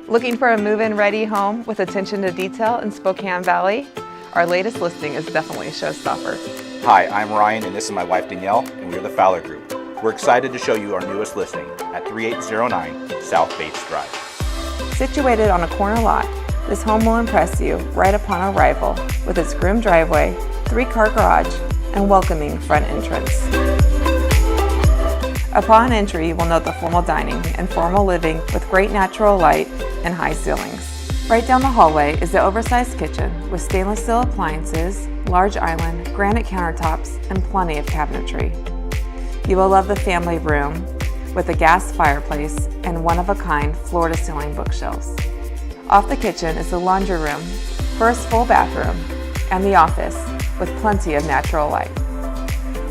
Looking for a move-in ready home with attention to detail in Spokane Valley? Our latest listing is definitely a showstopper. Hi, I'm Ryan and this is my wife Danielle and we're the Fowler Group. We're excited to show you our newest listing at 3809 South Bates Drive. Situated on a corner lot, this home will impress you right upon arrival with its groomed driveway, 3-car garage, and welcoming front entrance. Upon entry, you will note the formal dining and formal living with great natural light and high ceilings. Right down the hallway is the oversized kitchen with stainless steel appliances, large island, granite countertops, and plenty of cabinetry. You will love the family room with a gas fireplace and one-of-a-kind floor-to-ceiling bookshelves. Off the kitchen is the laundry room, first full bathroom, and the office with plenty of natural light.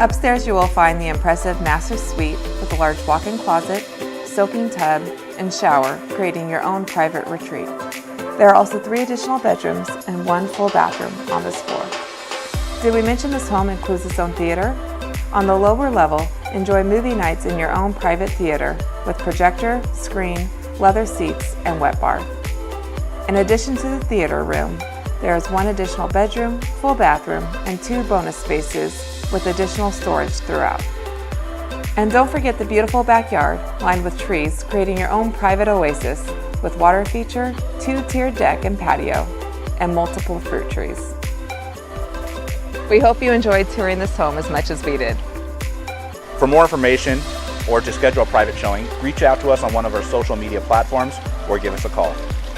Upstairs you will find the impressive master suite with a large walk-in closet, soaking tub, and shower, creating your own private retreat. There are also 3 additional bedrooms and 1 full bathroom on this floor. Did we mention this home includes its own theater? On the lower level, enjoy movie nights in your own private theater with projector, screen, leather seats, and wet bar. In addition to the theater room, there is 1 additional bedroom, full bathroom, and 2 bonus spaces with additional storage throughout. And don't forget the beautiful backyard lined with trees, creating your own private oasis with water feature, 2-tiered deck and patio, and multiple fruit trees. We hope you enjoyed touring this home as much as we did. For more information or to schedule a private showing, reach out to us on one of our social media platforms or give us a call.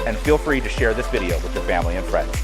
And feel free to share this video with your family and friends.